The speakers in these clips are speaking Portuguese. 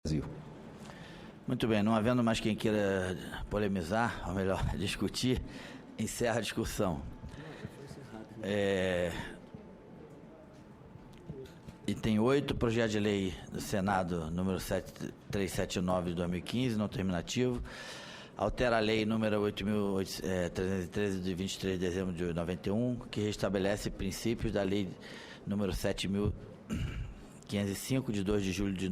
Brasil. Muito bem, não havendo mais quem queira polemizar, ou melhor, discutir, encerra a discussão. Item 8, projeto de lei do Senado número 379 de 2015, não terminativo, altera a lei número 8.313 de 23 de dezembro de 91, que restabelece princípios da lei número 7.505, de 2 de julho de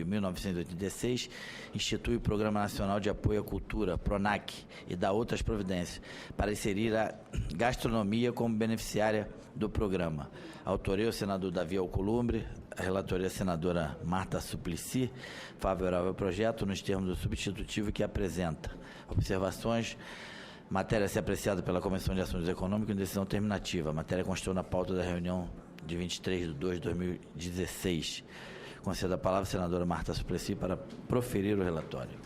1986, institui o Programa Nacional de Apoio à Cultura, PRONAC, e dá outras providências, para inserir a gastronomia como beneficiária do programa. A autoria, o senador Davi Alcolumbre, a relatoria, a senadora Marta Suplicy, favorável ao projeto, nos termos do substitutivo que apresenta. Observações. Matéria a ser apreciada pela Comissão de Assuntos Econômicos em decisão terminativa. A matéria constou na pauta da reunião de 23 de 2 de 2016. Concedo a palavra à senadora Marta Suplicy para proferir o relatório.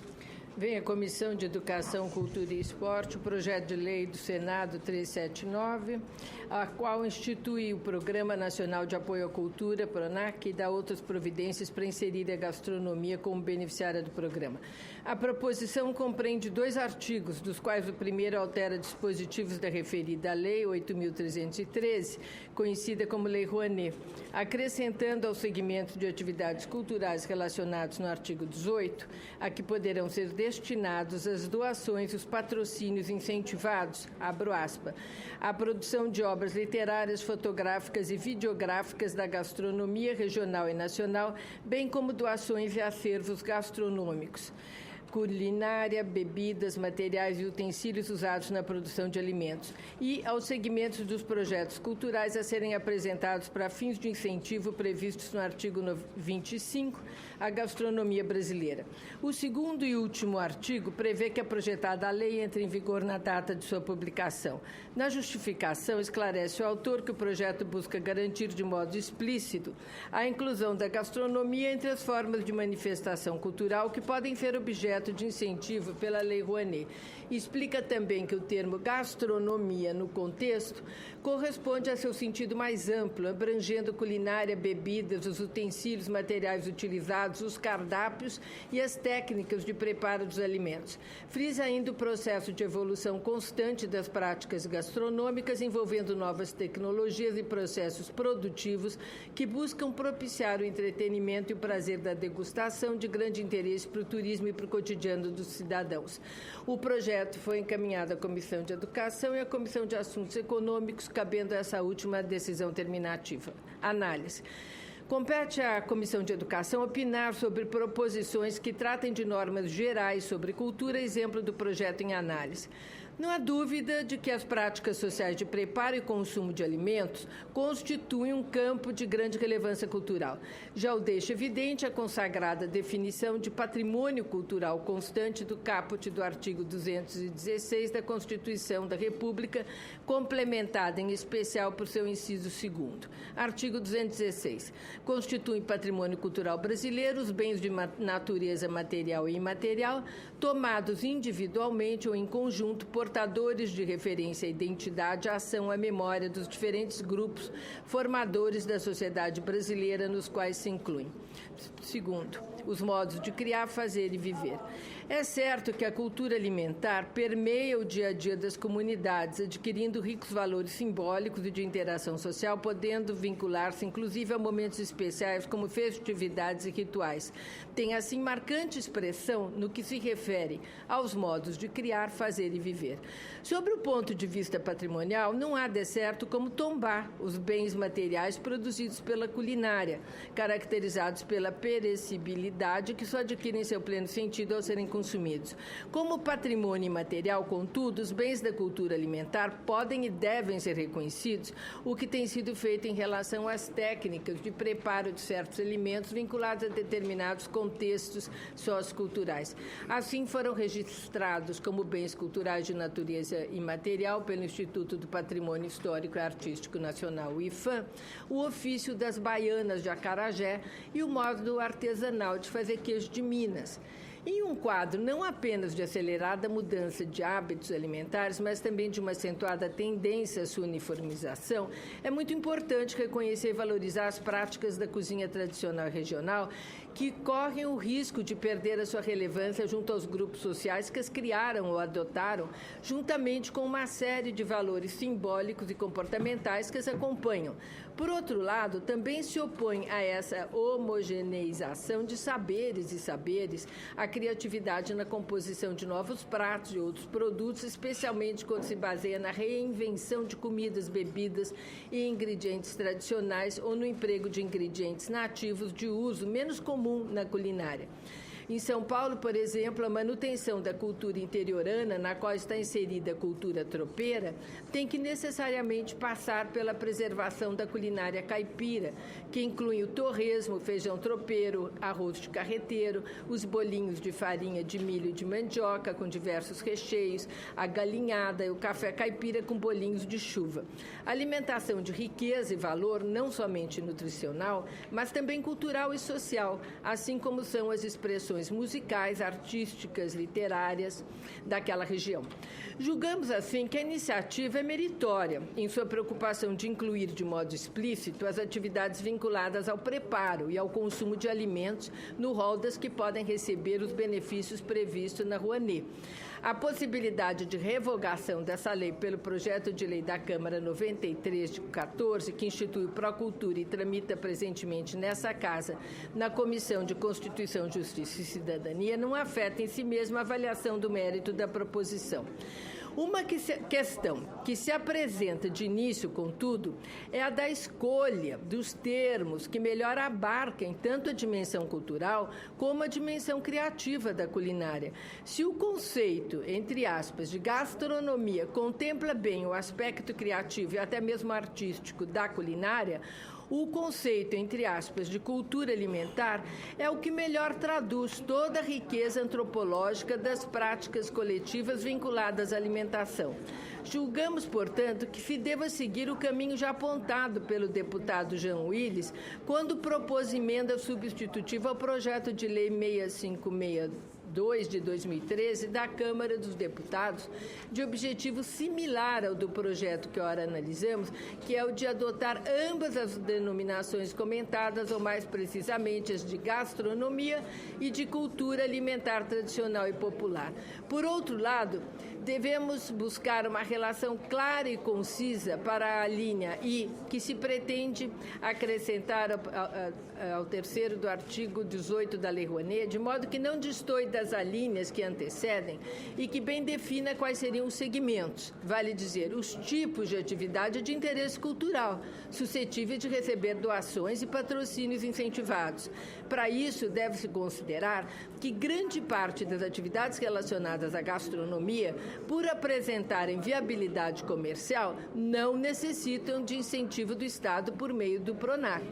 Vem a Comissão de Educação, Cultura e Esporte, o projeto de lei do Senado 379, a qual institui o Programa Nacional de Apoio à Cultura, PRONAC, e dá outras providências para inserir a gastronomia como beneficiária do programa. A proposição compreende 2 artigos, dos quais o primeiro altera dispositivos da referida lei 8.313, conhecida como Lei Rouanet, acrescentando ao segmento de atividades culturais relacionados no artigo 18, a que poderão ser destinados às doações, os patrocínios incentivados, abro aspas, à produção de obras literárias, fotográficas e videográficas da gastronomia regional e nacional, bem como doações e acervos gastronômicos, culinária, bebidas, materiais e utensílios usados na produção de alimentos, e aos segmentos dos projetos culturais a serem apresentados para fins de incentivo previstos no artigo 25, a gastronomia brasileira. O segundo e último artigo prevê que a projetada lei entre em vigor na data de sua publicação. Na justificação, esclarece o autor que o projeto busca garantir de modo explícito a inclusão da gastronomia entre as formas de manifestação cultural que podem ser objeto de incentivo pela Lei Rouanet. Explica também que o termo gastronomia, no contexto, corresponde a seu sentido mais amplo, abrangendo culinária, bebidas, os utensílios, materiais utilizados, os cardápios e as técnicas de preparo dos alimentos. Frisa ainda o processo de evolução constante das práticas gastronômicas, envolvendo novas tecnologias e processos produtivos que buscam propiciar o entretenimento e o prazer da degustação, de grande interesse para o turismo e para o cotidiano dos cidadãos. O projeto foi encaminhado à Comissão de Educação e à Comissão de Assuntos Econômicos, cabendo essa última decisão terminativa. Análise. Compete à Comissão de Educação opinar sobre proposições que tratem de normas gerais sobre cultura, exemplo do projeto em análise. Não há dúvida de que as práticas sociais de preparo e consumo de alimentos constituem um campo de grande relevância cultural. Já o deixa evidente a consagrada definição de patrimônio cultural constante do caput do artigo 216 da Constituição da República, complementada em especial por seu inciso 2º. Artigo 216. Constituem patrimônio cultural brasileiro os bens de natureza material e imaterial, tomados individualmente ou em conjunto, portadores de referência à identidade, à ação, à memória dos diferentes grupos formadores da sociedade brasileira, nos quais se incluem. Segundo, os modos de criar, fazer e viver. É certo que a cultura alimentar permeia o dia a dia das comunidades, adquirindo ricos valores simbólicos e de interação social, podendo vincular-se inclusive a momentos especiais como festividades e rituais. Tem assim marcante expressão no que se refere aos modos de criar, fazer e viver. Sobre o ponto de vista patrimonial, não há de certo como tombar os bens materiais produzidos pela culinária, caracterizados pela perecibilidade, que só adquirem seu pleno sentido ao serem consumidos. Como patrimônio imaterial, contudo, os bens da cultura alimentar podem e devem ser reconhecidos, o que tem sido feito em relação às técnicas de preparo de certos alimentos vinculados a determinados contextos socioculturais. Assim, foram registrados como bens culturais de natureza imaterial pelo Instituto do Patrimônio Histórico e Artístico Nacional, o IFAM, o ofício das baianas de acarajé e o modo artesanal de fazer queijo de Minas. Em um quadro não apenas de acelerada mudança de hábitos alimentares, mas também de uma acentuada tendência à sua uniformização, é muito importante reconhecer e valorizar as práticas da cozinha tradicional e regional que correm o risco de perder a sua relevância junto aos grupos sociais que as criaram ou adotaram, juntamente com uma série de valores simbólicos e comportamentais que as acompanham. Por outro lado, também se opõe a essa homogeneização de saberes e saberes, a criatividade na composição de novos pratos e outros produtos, especialmente quando se baseia na reinvenção de comidas, bebidas e ingredientes tradicionais ou no emprego de ingredientes nativos de uso menos comum na culinária. Em São Paulo, por exemplo, a manutenção da cultura interiorana, na qual está inserida a cultura tropeira, tem que necessariamente passar pela preservação da culinária caipira, que inclui o torresmo, o feijão tropeiro, arroz de carreteiro, os bolinhos de farinha de milho e de mandioca com diversos recheios, a galinhada e o café caipira com bolinhos de chuva. Alimentação de riqueza e valor, não somente nutricional, mas também cultural e social, assim como são as expressões musicais, artísticas, literárias daquela região. Julgamos, assim, que a iniciativa é meritória em sua preocupação de incluir de modo explícito as atividades vinculadas ao preparo e ao consumo de alimentos no rol das que podem receber os benefícios previstos na Rouanet. A possibilidade de revogação dessa lei pelo projeto de lei da Câmara 93 de 14, que institui o Procultura e tramita presentemente nessa Casa, na Comissão de Constituição, Justiça e Cidadania, não afeta em si mesma a avaliação do mérito da proposição. Uma questão que se apresenta de início, contudo, é a da escolha dos termos que melhor abarquem tanto a dimensão cultural como a dimensão criativa da culinária. Se o conceito, entre aspas, de gastronomia contempla bem o aspecto criativo e até mesmo artístico da culinária, o conceito, entre aspas, de cultura alimentar é o que melhor traduz toda a riqueza antropológica das práticas coletivas vinculadas à alimentação. Julgamos, portanto, que se deva seguir o caminho já apontado pelo deputado Jean Willis quando propôs emenda substitutiva ao projeto de lei 6562 de 2013 da Câmara dos Deputados, de objetivo similar ao do projeto que ora analisamos, que é o de adotar ambas as denominações comentadas, ou mais precisamente as de gastronomia e de cultura alimentar tradicional e popular. Por outro lado, devemos buscar uma relação clara e concisa para a linha I, que se pretende acrescentar ao terceiro do artigo 18 da Lei Rouanet, de modo que não destoe das alíneas que antecedem e que bem defina quais seriam os segmentos, vale dizer, os tipos de atividade de interesse cultural, suscetíveis de receber doações e patrocínios incentivados. Para isso, deve-se considerar que grande parte das atividades relacionadas à gastronomia, por apresentarem viabilidade comercial, não necessitam de incentivo do Estado por meio do PRONAC,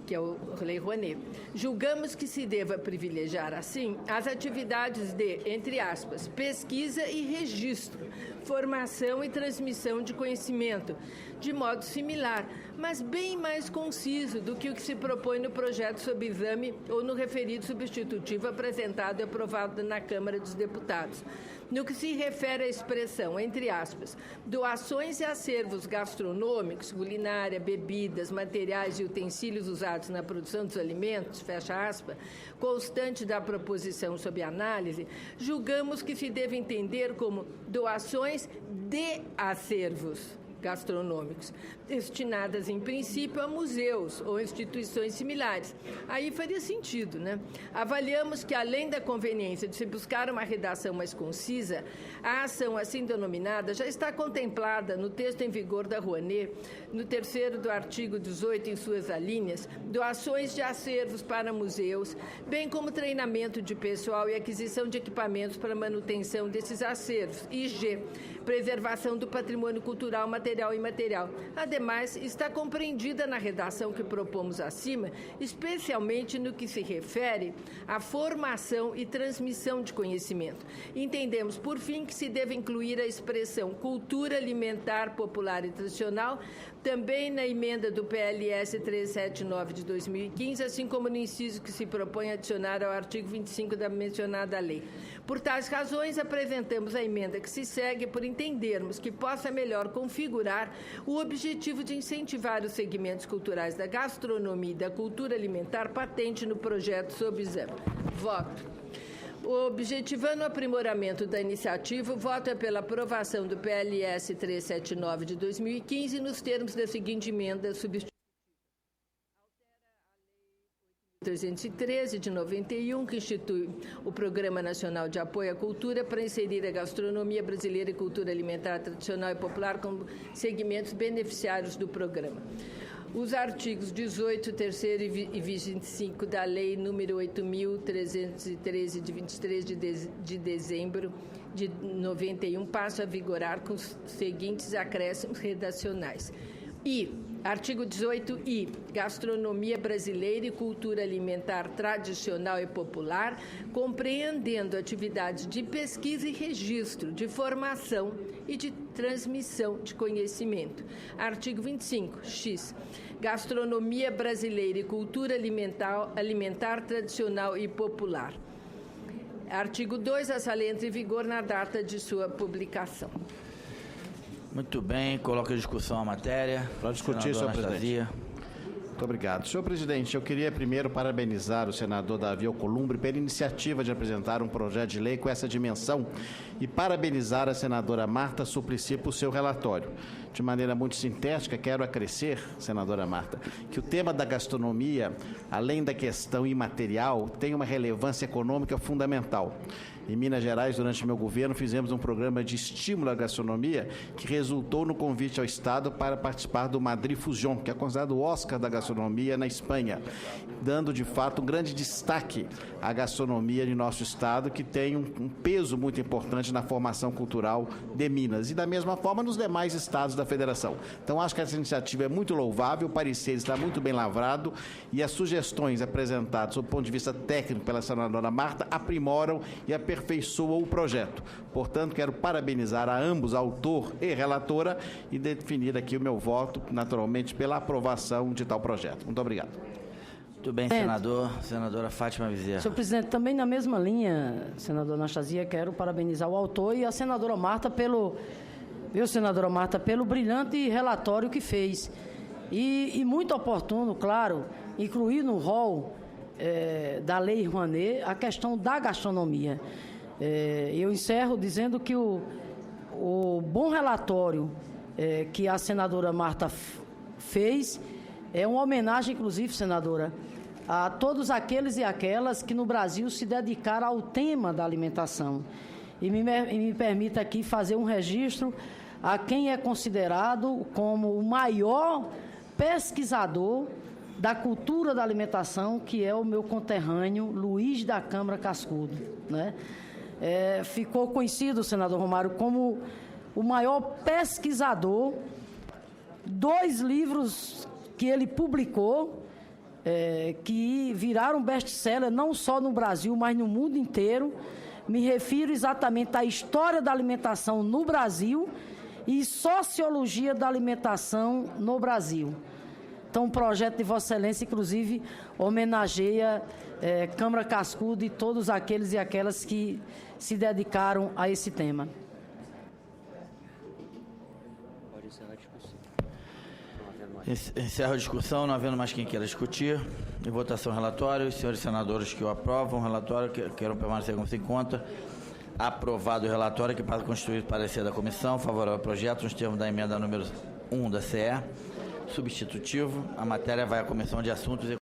que é a Lei Rouanet. Julgamos que se deva privilegiar, assim, as atividades de, entre aspas, pesquisa e registro, formação e transmissão de conhecimento, de modo similar, mas bem mais conciso do que o que se propõe no projeto sob exame ou no referido substitutivo apresentado e aprovado na Câmara dos Deputados. No que se refere à expressão, entre aspas, doações e acervos gastronômicos, culinária, bebidas, materiais e utensílios usados na produção dos alimentos, fecha aspas, constante da proposição sob análise, julgamos que se deve entender como doações de acervos gastronômicos, destinadas, em princípio, a museus ou instituições similares. Aí faria sentido, né? Avaliamos que, além da conveniência de se buscar uma redação mais concisa, a ação assim denominada já está contemplada no texto em vigor da Rouanet, no terceiro do artigo 18, em suas alíneas, doações de acervos para museus, bem como treinamento de pessoal e aquisição de equipamentos para manutenção desses acervos, e preservação do patrimônio cultural, material e imaterial. Ademais, está compreendida na redação que propomos acima, especialmente no que se refere à formação e transmissão de conhecimento. Entendemos, por fim, que se deve incluir a expressão cultura alimentar popular e tradicional Também na emenda do PLS 379 de 2015, assim como no inciso que se propõe adicionar ao artigo 25 da mencionada lei. Por tais razões, apresentamos a emenda que se segue por entendermos que possa melhor configurar o objetivo de incentivar os segmentos culturais da gastronomia e da cultura alimentar patente no projeto sob exame. Voto. Objetivando o aprimoramento da iniciativa, o voto é pela aprovação do PLS 379 de 2015 nos termos da seguinte emenda substitutiva. Altera a Lei 313 de 91, que institui o Programa Nacional de Apoio à Cultura para inserir a gastronomia brasileira e cultura alimentar tradicional e popular como segmentos beneficiários do programa. Os artigos 18, 3º e 25 da Lei número 8.313, de 23 de dezembro de 91, passam a vigorar com os seguintes acréscimos redacionais. E, artigo 18I, gastronomia brasileira e cultura alimentar tradicional e popular, compreendendo atividades de pesquisa e registro, de formação e de transmissão de conhecimento. Artigo 25X, gastronomia brasileira e cultura alimentar tradicional e popular. Artigo 2, a sala entra em vigor na data de sua publicação. Muito bem, coloca em discussão a matéria. Para discutir, senhor presidente. Muito obrigado. Senhor presidente, eu queria primeiro parabenizar o senador Davi Alcolumbre pela iniciativa de apresentar um projeto de lei com essa dimensão e parabenizar a senadora Marta Suplicy por seu relatório. De maneira muito sintética, quero acrescer, senadora Marta, que o tema da gastronomia, além da questão imaterial, tem uma relevância econômica fundamental. Em Minas Gerais, durante meu governo, fizemos um programa de estímulo à gastronomia que resultou no convite ao Estado para participar do Madrid Fusion, que é considerado o Oscar da gastronomia na Espanha, dando, de fato, um grande destaque à gastronomia de nosso Estado, que tem um peso muito importante na formação cultural de Minas e, da mesma forma, nos demais estados da Federação. Então, acho que essa iniciativa é muito louvável, o parecer está muito bem lavrado e as sugestões apresentadas, do ponto de vista técnico, pela senadora Marta, aprimoram e aperfeiçoam o projeto. Portanto, quero parabenizar a ambos, autor e relatora, e definir aqui o meu voto, naturalmente, pela aprovação de tal projeto. Muito obrigado. Muito bem, senador. Senadora Fátima Bezerra. Senhor presidente, também na mesma linha, senadora Anastasia, quero parabenizar o autor e a senadora Marta pelo brilhante relatório que fez. E muito oportuno, claro, incluir no rol da Lei Rouanet a questão da gastronomia. Eu encerro dizendo que o bom relatório que a senadora Marta fez é uma homenagem, inclusive, senadora, a todos aqueles e aquelas que no Brasil se dedicaram ao tema da alimentação. E me permita aqui fazer um registro a quem é considerado como o maior pesquisador da cultura da alimentação, que é o meu conterrâneo Luiz da Câmara Cascudo, né? Ficou conhecido, senador Romário, como o maior pesquisador. 2 livros que ele publicou, que viraram best-seller não só no Brasil, mas no mundo inteiro. Me refiro exatamente à história da alimentação no Brasil e sociologia da alimentação no Brasil. Então, o projeto de Vossa Excelência, inclusive, homenageia Câmara Cascudo e todos aqueles e aquelas que se dedicaram a esse tema. Encerro a discussão, não havendo mais quem queira discutir. Em votação, relatório. Os senhores senadores que o aprovam, o relatório, que queiram permanecer como se encontra. Aprovado o relatório, que passa a constituir o parecer da comissão, favorável ao projeto, nos termos da emenda número 1 da CE. Substitutivo, a matéria vai à Comissão de Assuntos